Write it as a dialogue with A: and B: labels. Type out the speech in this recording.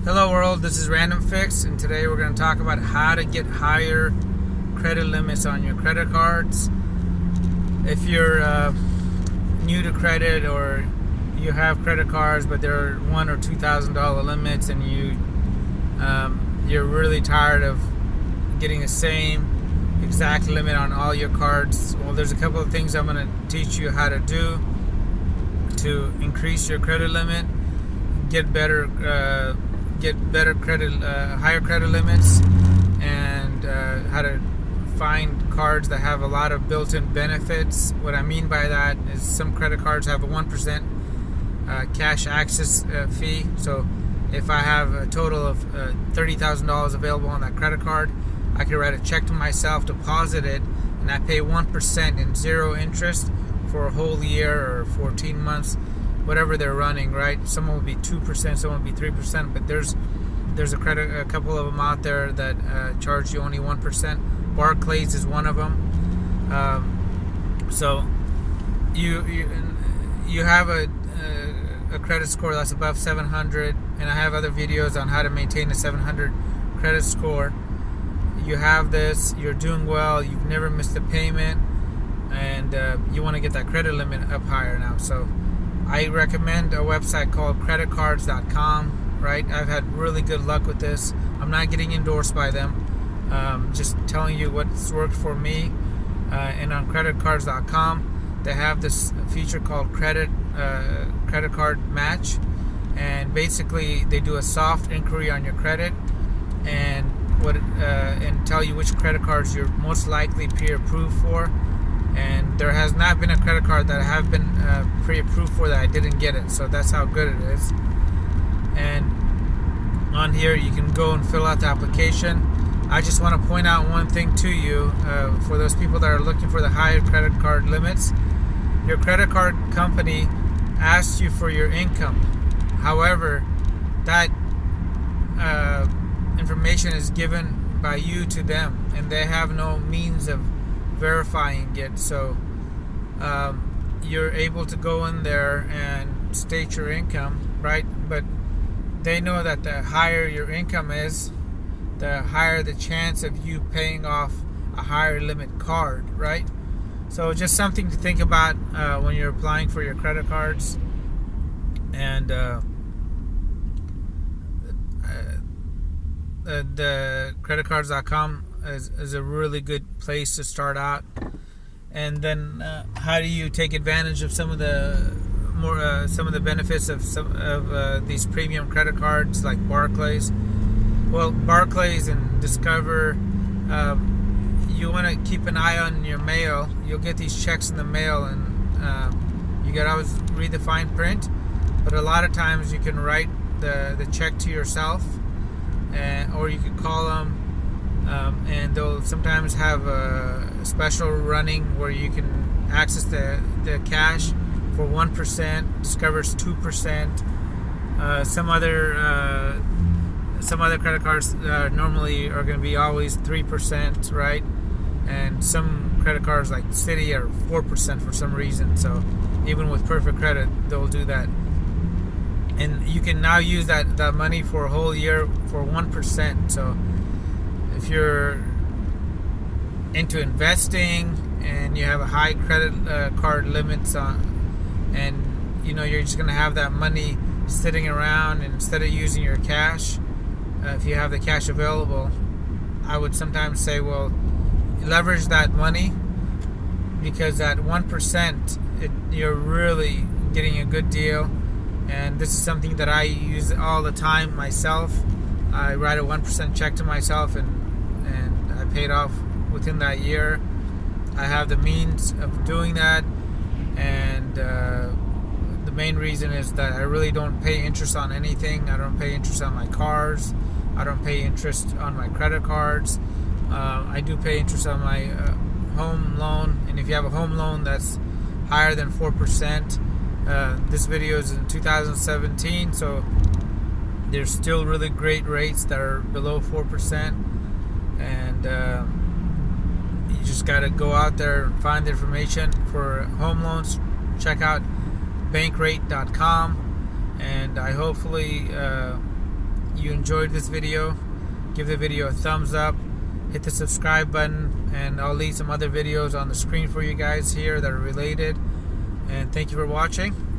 A: Hello world, this is RandomFix, and today we're going to talk about how to get higher credit limits on your credit cards. If you're new to credit, or you have credit cards but they're $1,000 or $2,000 limits, and you're really tired of getting the same exact limit on all your cards, well, there's a couple of things I'm going to teach you how to do to increase your credit limit, get better credit, higher credit limits, and how to find cards that have a lot of built-in benefits. What I mean by that is some credit cards have a 1% cash access fee. So if I have a total of $30,000 available on that credit card, I can write a check to myself, deposit it, and I pay 1% in zero interest for a whole year or 14 months, whatever they're running, right? Some will be 2%, some will be 3%, but there's a couple of them out there that charge you only 1%. Barclays is one of them. So you have a credit score that's above 700, and I have other videos on how to maintain a 700 credit score. You have this, you're doing well, you've never missed a payment, and you want to get that credit limit up higher now. So I recommend a website called creditcards.com, right? I've had really good luck with this. I'm not getting endorsed by them, just telling you what's worked for me. And on creditcards.com, they have this feature called credit card match, and basically they do a soft inquiry on your credit and tell you which credit cards you're most likely pre-approved for. And there has not been a credit card that I have been pre-approved for that I didn't get it. So that's how good it is. And on here you can go and fill out the application. I just want to point out one thing to you, for those people that are looking for the higher credit card limits. Your credit card company asks you for your income. However, that information is given by you to them, and they have no means of verifying it. So you're able to go in there and state your income, right? But they know that the higher your income is, the higher the chance of you paying off a higher limit card, right? So just something to think about when you're applying for your credit cards. And the creditcards.com is a really good place to start out. And then how do you take advantage of some of the benefits of these premium credit cards like Barclays? Well, Barclays and Discover, you want to keep an eye on your mail. You'll get these checks in the mail, and you gotta always read the fine print. But a lot of times you can write the check to yourself, or you can call them. And they'll sometimes have a special running where you can access the cash for 1%. Discover's 2%. Some other credit cards normally are going to be always 3%, right? And some credit cards like Citi are 4% for some reason. So even with perfect credit, they'll do that. And you can now use that money for a whole year for 1%. So if you're into investing and you have a high credit card limits on, and you're just going to have that money sitting around, and instead of using your cash, if you have the cash available, I would sometimes say, well, leverage that money, because at 1% you're really getting a good deal. And this is something that I use all the time myself. I write a 1% check to myself, and I paid off within that year. I have the means of doing that, and the main reason is that I really don't pay interest on anything. I don't pay interest on my cars. I don't pay interest on my credit cards. I do pay interest on my home loan, and if you have a home loan that's higher than 4%, this video is in 2017, so there's still really great rates that are below 4%, and you just got to go out there and find the information. For home loans, check out bankrate.com, and I hopefully you enjoyed this video, give the video a thumbs up, hit the subscribe button, and I'll leave some other videos on the screen for you guys here that are related. And thank you for watching.